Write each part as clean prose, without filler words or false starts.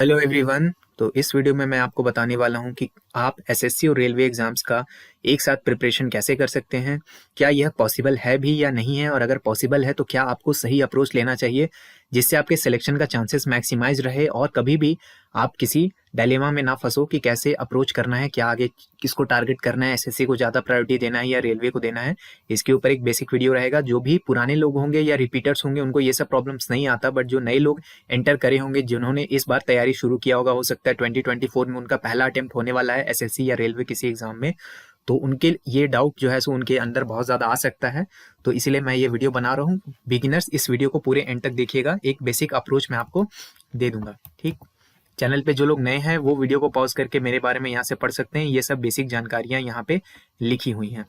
Hello everyone. तो इस video में मैं आपको बताने वाला हूं कि आप एसएससी और रेलवे एग्जाम्स का एक साथ प्रिपरेशन कैसे कर सकते हैं। क्या यह पॉसिबल है भी या नहीं है, और अगर पॉसिबल है तो क्या आपको सही अप्रोच लेना चाहिए जिससे आपके सिलेक्शन का चांसेस मैक्सिमाइज रहे और कभी भी आप किसी डायलेमा में ना फंसो कि कैसे अप्रोच करना है, क्या आगे किसको टारगेट करना है, एसएससी को ज़्यादा प्रायोरिटी देना है या रेलवे को देना है। इसके ऊपर एक बेसिक वीडियो रहेगा। जो भी पुराने लोग होंगे या रिपीटर्स होंगे उनको ये सब प्रॉब्लम्स नहीं आता, बट जो नए लोग एंटर करे होंगे, जिन्होंने इस बार तैयारी शुरू किया होगा, हो सकता है 2024 में उनका पहला अटेम्प्ट होने वाला है एसएससी या रेलवे किसी एग्जाम में, तो उनके ये डाउट जो है सो उनके अंदर बहुत ज़्यादा आ सकता है। तो इसीलिए मैं ये वीडियो बना रहा हूँ। बिगिनर्स इस वीडियो को पूरे एंड तक देखिएगा, एक बेसिक अप्रोच मैं आपको दे दूंगा। ठीक, चैनल पे जो लोग नए हैं वो वीडियो को पॉज करके मेरे बारे में यहाँ से पढ़ सकते हैं। ये सब बेसिक जानकारियाँ यहाँ पे लिखी हुई हैं।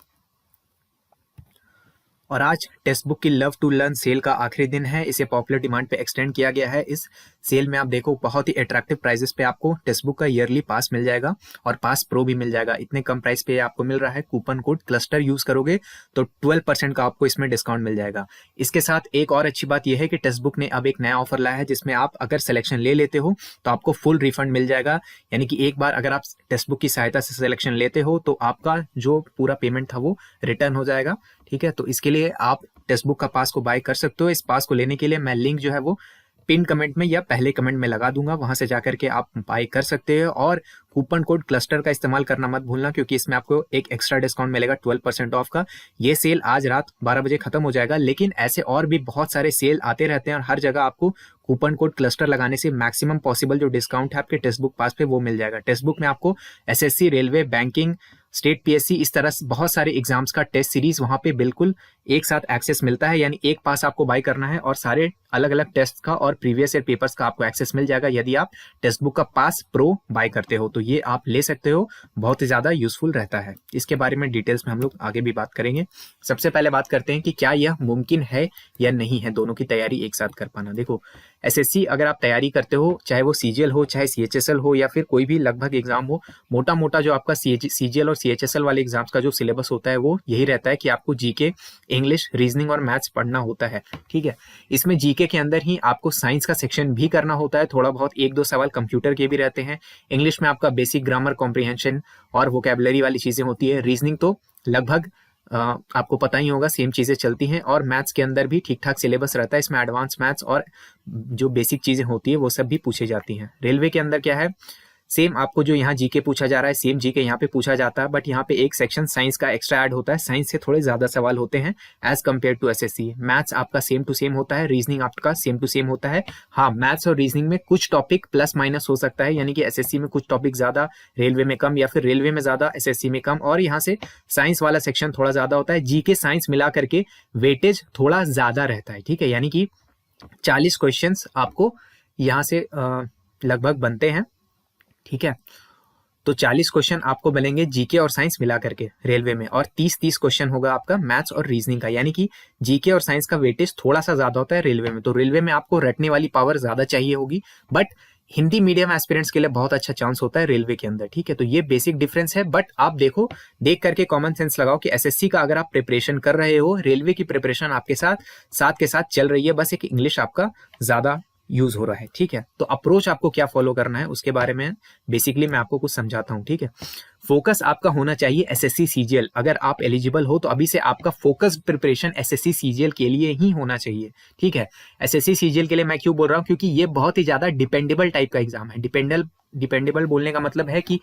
और आज टेक्स्ट बुक की लव टू लर्न सेल का आखिरी दिन है। इसे पॉपुलर डिमांड पे एक्सटेंड किया गया है। इस सेल में आप देखो बहुत ही अट्रैक्टिव प्राइसेस पे आपको टेक्स्ट बुक का ईयरली पास मिल जाएगा और पास प्रो भी मिल जाएगा। इतने कम प्राइस पे आपको मिल रहा है। कूपन कोड क्लस्टर यूज करोगे तो 12% का आपको इसमें डिस्काउंट मिल जाएगा। इसके साथ एक और अच्छी बात यह है कि टेक्स्ट बुक ने अब एक नया ऑफर लाया है जिसमें आप अगर सिलेक्शन ले लेते हो तो आपको फुल रिफंड मिल जाएगा। यानी कि एक बार अगर आप टेक्स्ट बुक की सहायता से सिलेक्शन लेते हो तो आपका जो पूरा पेमेंट था वो रिटर्न हो जाएगा। ठीक है, तो इसके लिए आप टेक्स्ट बुक का पास को बाय कर सकते हो। इस पास को लेने के लिए मैं लिंक जो है वो पिन कमेंट में या पहले कमेंट में लगा दूंगा, वहां से जाकर के आप बाय कर सकते हो। और कूपन कोड क्लस्टर का इस्तेमाल करना मत भूलना, क्योंकि इसमें आपको एक एक्स्ट्रा डिस्काउंट मिलेगा 12% ऑफ का। ये सेल आज रात 12 बजे खत्म हो जाएगा, लेकिन ऐसे और भी बहुत सारे सेल आते रहते हैं और हर जगह आपको कूपन कोड क्लस्टर लगाने से मैक्सिमम पॉसिबल जो डिस्काउंट है आपके टेक्स्ट बुक पास पे वो मिल जाएगा। टेक्स्ट बुक में आपको SSC, railway, banking, state PSC, इस तरह से बहुत सारे एग्जाम्स का टेस्ट सीरीज वहां पे बिल्कुल एक साथ एक्सेस मिलता है। यानी एक पास आपको बाय करना है और सारे अलग अलग टेस्ट का और प्रीवियस ईयर पेपर्स का आपको एक्सेस मिल जाएगा यदि आप टेक्स्ट बुक का पास प्रो बाय करते हो। तो ये आप ले सकते हो, बहुत ही ज्यादा यूजफुल रहता है। इसके बारे में डिटेल्स में हम लोग आगे भी बात करेंगे। सबसे पहले बात करते हैं कि क्या यह मुमकिन है या नहीं है दोनों की तैयारी एक साथ कर पाना। देखो, एसएससी अगर आप तैयारी करते हो, चाहे वो सीजीएल हो, चाहे सीएचएसएल हो, या फिर कोई भी लगभग एग्जाम हो, मोटा मोटा जो आपका सीजीएल और सीएचएसएल वाले एग्जाम्स का जो सिलेबस होता है वो यही रहता है कि आपको जीके, इंग्लिश, रीजनिंग और मैथ्स पढ़ना होता है। ठीक है, इसमें जीके के अंदर ही आपको साइंस का सेक्शन भी करना होता है। थोड़ा बहुत एक दो सवाल कंप्यूटर के भी रहते हैं। इंग्लिश में आपका बेसिक ग्रामर, कॉम्प्रिहेंशन और वोकेबलरी वाली चीजें होती है। रीजनिंग तो लगभग आपको पता ही होगा, सेम चीजें चलती हैं। और मैथ्स के अंदर भी ठीक ठाक सिलेबस रहता है। इसमें एडवांस मैथ्स और जो बेसिक चीजें होती है वो सब भी पूछी जाती हैं। रेलवे के अंदर क्या है, सेम आपको जो यहाँ जीके पूछा जा रहा है सेम जीके यहाँ पे पूछा जाता है, बट यहाँ पे एक सेक्शन साइंस का एक्स्ट्रा ऐड होता है। साइंस से थोड़े ज्यादा सवाल होते हैं as compared to SSC. Maths आपका सेम टू सेम होता है, रीजनिंग आपका सेम टू सेम होता है। हाँ, मैथ्स और रीजनिंग में कुछ टॉपिक प्लस माइनस हो सकता है, यानी कि एसएससी में कुछ टॉपिक ज्यादा, रेलवे में कम, या फिर रेलवे में ज्यादा, एसएससी में कम। और यहाँ से साइंस वाला सेक्शन थोड़ा ज्यादा होता है। जीके साइंस मिला करके वेटेज थोड़ा ज्यादा रहता है। ठीक है, यानी कि 40 क्वेश्चन आपको यहाँ से लगभग बनते हैं। ठीक है, तो 40 क्वेश्चन आपको बनेंगे जीके और साइंस मिला करके रेलवे में, और 30-30 क्वेश्चन होगा आपका मैथ्स और रीजनिंग का। यानी कि जीके और साइंस का वेटेज थोड़ा सा ज्यादा होता है रेलवे में। तो रेलवे में आपको रटने वाली पावर ज्यादा चाहिए होगी, बट हिंदी मीडियम एस्पिरेंट्स के लिए बहुत अच्छा चांस होता है रेलवे के अंदर। ठीक है, तो ये बेसिक डिफरेंस है। बट आप देखो, देख करके कॉमन सेंस लगाओ कि एसएससी का अगर आप प्रिपरेशन कर रहे हो, रेलवे की प्रिपरेशन आपके साथ के साथ चल रही है, बस एक इंग्लिश आपका ज्यादा यूज हो रहा है। ठीक है, तो अप्रोच आपको क्या फॉलो करना है उसके बारे में बेसिकली मैं आपको कुछ समझाता हूं। ठीक है, फोकस आपका होना चाहिए एसएससी सीजीएल। अगर आप एलिजिबल हो तो अभी से आपका फोकस प्रिपरेशन एसएससी सीजीएल के लिए ही होना चाहिए। ठीक है, एसएससी सीजीएल के लिए मैं क्यों बोल रहा हूं, क्योंकि ये बहुत ही ज्यादा डिपेंडेबल टाइप का एग्जाम है। डिपेंडेबल बोलने का मतलब है कि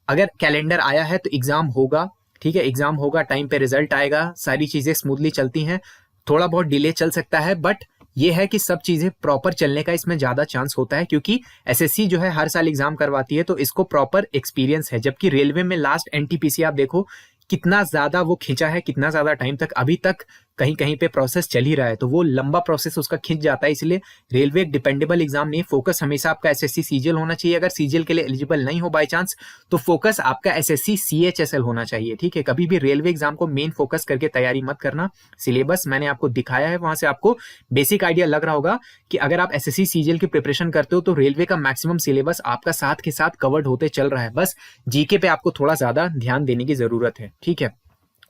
अगर कैलेंडर आया है तो एग्जाम होगा। ठीक है, एग्जाम होगा, टाइम पे रिजल्ट आएगा, सारी चीजें स्मूथली चलती हैं। थोड़ा बहुत डिले चल सकता है, बट ये है कि सब चीजें प्रॉपर चलने का इसमें ज्यादा चांस होता है, क्योंकि एसएससी जो है हर साल एग्जाम करवाती है तो इसको प्रॉपर एक्सपीरियंस है। जबकि रेलवे में लास्ट एनटीपीसी आप देखो कितना ज्यादा वो खींचा है, कितना ज्यादा टाइम तक, अभी तक कहीं कहीं पे प्रोसेस चल ही रहा है, तो वो लंबा प्रोसेस उसका खिंच जाता है। इसलिए रेलवे एक डिपेंडेबल एग्जाम नहीं, फोकस हमेशा आपका एसएससी सीजीएल होना चाहिए। अगर सीजीएल के लिए एलिजिबल नहीं हो बाय चांस तो फोकस आपका एसएससी सीएचएसएल होना चाहिए। ठीक है, कभी भी रेलवे एग्जाम को मेन फोकस करके तैयारी मत करना। सिलेबस मैंने आपको दिखाया है, वहां से आपको बेसिक आइडिया लग रहा होगा कि अगर आप एसएससी सीजीएल की प्रिपरेशन करते हो तो रेलवे का मैक्सिमम सिलेबस आपका साथ के साथ कवर्ड होते चल रहा है। बस जीके पे आपको थोड़ा ज्यादा ध्यान देने की जरूरत है। ठीक है,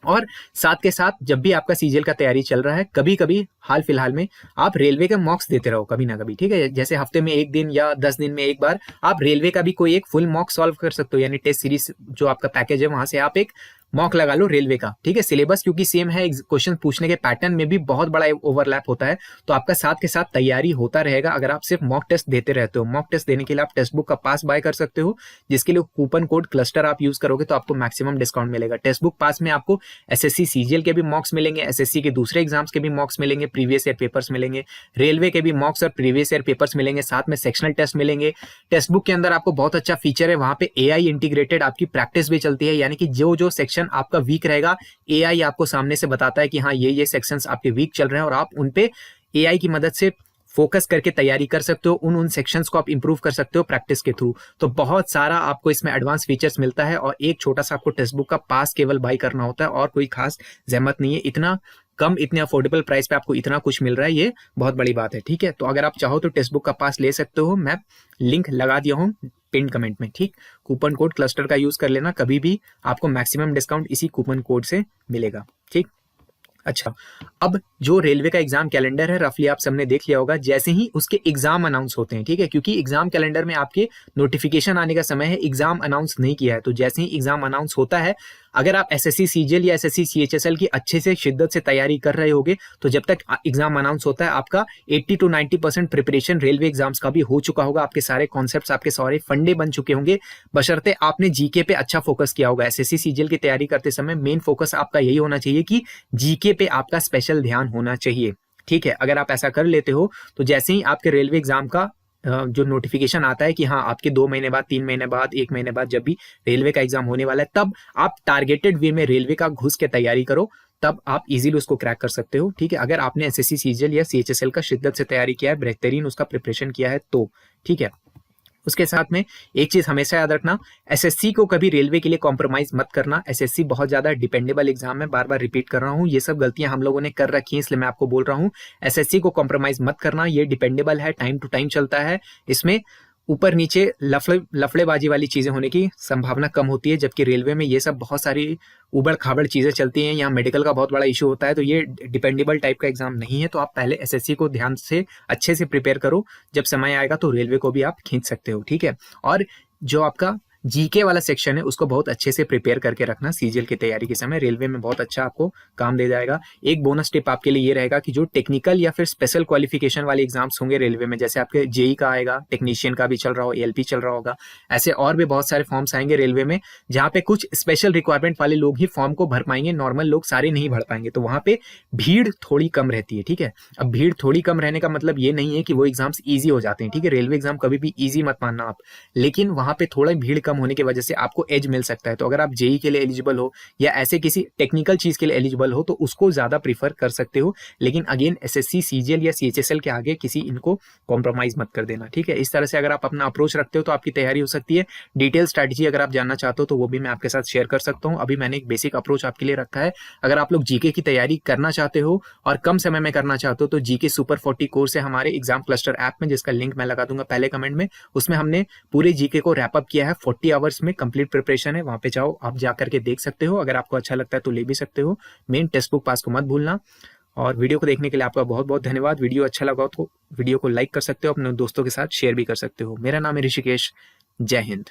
और साथ के साथ जब भी आपका सीजीएल का तैयारी चल रहा है, कभी कभी हाल फिलहाल में आप रेलवे के मॉक्स देते रहो कभी ना कभी, ठीक है। जैसे हफ्ते में एक दिन या 10 दिन में एक बार आप रेलवे का भी कोई एक फुल मॉक सॉल्व कर सकते हो, यानी टेस्ट सीरीज जो आपका पैकेज है वहां से आप एक मॉक लगा लो रेलवे का, ठीक है। सिलेबस क्योंकि सेम है, क्वेश्चन पूछने के पैटर्न में भी बहुत बड़ा ओवरलैप होता है, तो आपका साथ के साथ तैयारी होता रहेगा अगर आप सिर्फ मॉक टेस्ट देते रहते हो। मॉक टेस्ट देने के लिए आप टेक्स्ट बुक का पास बाय कर सकते हो, जिसके लिए कूपन कोड क्लस्टर आप यूज करोगे तो आपको मैक्सिमम डिस्काउंट मिलेगा। टेक्स्ट बुक पास में आपको एसएससी सीजीएल के भी मॉक्स मिलेंगे, एसएससी के दूसरे एग्जाम्स के भी मॉक्स मिलेंगे, प्रीवियस ईयर पेपर्स मिलेंगे, रेलवे के भी मॉक्स और प्रीवियस ईयर पेपर्स मिलेंगे, साथ में सेक्शनल टेस्ट मिलेंगे। टेक्स्ट बुक के अंदर आपको बहुत अच्छा फीचर है, वहां पे एआई इंटीग्रेटेड आपकी प्रैक्टिस भी चलती है, यानी कि जो जो सेक्शन आपका वीक रहेगा एआई आपको सामने से बताता है कि हाँ ये सेक्शंस आपके वीक चल रहे हैं, और आप उन पे एआई की मदद से फोकस करके तैयारी कर सकते हो, उन सेक्शंस को आप इंप्रूव कर सकते हो प्रैक्टिस के थ्रू। तो बहुत सारा आपको इसमें एडवांस फीचर्स मिलता है, और एक छोटा सा आपको टेक्स्ट बुक का पास केवल बाई करना होता है, और कोई खास जहमत नहीं है। इतना कम, इतने अफोर्डेबल प्राइस पे आपको इतना कुछ मिल रहा है, ये बहुत बड़ी बात है, ठीक है। तो अगर आप चाहो तो टेक्स्ट बुक का पास ले सकते हो, मैं लिंक लगा दिया हूँ पिन कमेंट में, ठीक। कूपन कोड क्लस्टर का यूज कर लेना, कभी भी आपको मैक्सिमम डिस्काउंट इसी कूपन कोड से मिलेगा, ठीक। अच्छा, अब जो रेलवे का एग्जाम कैलेंडर है रफली आप सबने देख लिया होगा, जैसे ही उसके एग्जाम अनाउंस होते हैं, ठीक है, क्योंकि एग्जाम कैलेंडर में आपके नोटिफिकेशन आने का समय है, एग्जाम अनाउंस नहीं किया है, तो जैसे ही एग्जाम अनाउंस होता है, अगर आप एसएससी सीजीएल या एसएससी सीएचएसएल की अच्छे से शिद्दत से तैयारी कर रहे होगे, तो जब तक एग्जाम अनाउंस होता है आपका 80 to 90% प्रिपरेशन रेलवे एग्जाम्स का भी हो चुका होगा, आपके सारे कॉन्सेप्ट्स, आपके सारे फंडे बन चुके होंगे, बशर्ते आपने जीके पे अच्छा फोकस किया होगा। एसएससी सीजीएल की तैयारी करते समय मेन फोकस आपका यही होना चाहिए कि जीके पे आपका स्पेशल ध्यान होना चाहिए, ठीक है। अगर आप ऐसा कर लेते हो तो जैसे ही आपके रेलवे एग्जाम का जो नोटिफिकेशन आता है कि हाँ आपके 2 महीने बाद, 3 महीने बाद, 1 महीने बाद जब भी रेलवे का एग्जाम होने वाला है, तब आप टारगेटेड वे में रेलवे का घुस के तैयारी करो, तब आप इजीली उसको क्रैक कर सकते हो, ठीक है। अगर आपने एसएससी सीजीएल या सीएचएसएल का शिद्दत से तैयारी किया है, बेहतरीन उसका प्रिपरेशन किया है तो, ठीक है। उसके साथ में एक चीज हमेशा याद रखना, एसएससी को कभी रेलवे के लिए कॉम्प्रोमाइज मत करना। एसएससी बहुत ज्यादा डिपेंडेबल एग्जाम है, बार बार रिपीट कर रहा हूँ, ये सब गलतियां हम लोगों ने कर रखी हैं, इसलिए मैं आपको बोल रहा हूँ एसएससी को कॉम्प्रोमाइज मत करना। ये डिपेंडेबल है, टाइम टू टाइम चलता है, इसमें ऊपर नीचे लफड़ेबाजी वाली चीजें होने की संभावना कम होती है, जबकि रेलवे में ये सब बहुत सारी उबड़ खाबड़ चीजें चलती हैं, यहाँ मेडिकल का बहुत बड़ा इशू होता है, तो ये डिपेंडेबल टाइप का एग्जाम नहीं है। तो आप पहले एसएससी को ध्यान से अच्छे से प्रिपेयर करो, जब समय आएगा तो रेलवे को भी आप खींच सकते हो, ठीक है। और जो आपका जीके वाला सेक्शन है उसको बहुत अच्छे से प्रिपेयर करके रखना, सीजीएल की तैयारी के समय रेलवे में बहुत अच्छा आपको काम दे जाएगा। एक बोनस टिप आपके लिए ये रहेगा कि जो टेक्निकल या फिर स्पेशल क्वालिफिकेशन वाले एग्जाम्स होंगे रेलवे में, जैसे आपके जेई का आएगा, टेक्नीशियन का भी चल रहा हो, एएलपी चल रहा होगा, ऐसे और भी बहुत सारे फॉर्म्स आएंगे रेलवे में, जहाँ पे कुछ स्पेशल रिक्वायरमेंट वाले लोग ही फॉर्म को भर पाएंगे, नॉर्मल लोग सारे नहीं भर पाएंगे, तो वहाँ पे भीड़ थोड़ी कम रहती है, ठीक है। अब भीड़ थोड़ी कम रहने का मतलब ये नहीं है कि वो एग्जाम्स ईजी हो जाते हैं, ठीक है। रेलवे एग्जाम कभी भी ईजी मत मानना आप, लेकिन वहाँ पे थोड़ा भीड़ कम होने की वजह से आपको एज मिल सकता है। तो अगर आप जेई के लिए एलिजिबल हो या ऐसे किसी टेक्निकल चीज के लिए एलिजिबल हो तो उसको ज्यादा प्रीफर कर सकते हो, लेकिन अगेन एसएससी सीजीएल या सीएचएसएल के आगे किसी इनको कॉम्प्रोमाइज मत कर देना, ठीक है। इस तरह से अगर आप अपना अप्रोच रखते हो तो आपकी तैयारी हो सकती है। डिटेल स्ट्रैटेजी अगर आप जानना चाहते हो तो वो भी मैं आपके साथ शेयर कर सकता हूँ। अभी मैंने एक बेसिक अप्रोच आपके लिए रखा है। अगर आप लोग जीके की तैयारी करना चाहते हो और कम समय में करना चाहते हो तो जीके सुपर 40 कोर्स है हमारे एग्जाम क्लस्टर ऐप में, जिसका लिंक मैं लगा दूंगा पहले कमेंट में। उसमें हमने पूरे जीके को रैप अप किया है, 40 आवर्स में कंप्लीट प्रिपरेशन है, वहां पे जाओ आप जा करके देख सकते हो। अगर आपको अच्छा लगता है तो ले भी सकते हो। मेन टेक्स्ट बुक पास को मत भूलना। और वीडियो को देखने के लिए आपका बहुत बहुत धन्यवाद। वीडियो अच्छा लगा तो वीडियो को लाइक कर सकते हो, अपने दोस्तों के साथ शेयर भी कर सकते हो। मेरा नाम है ऋषिकेश। जय हिंद।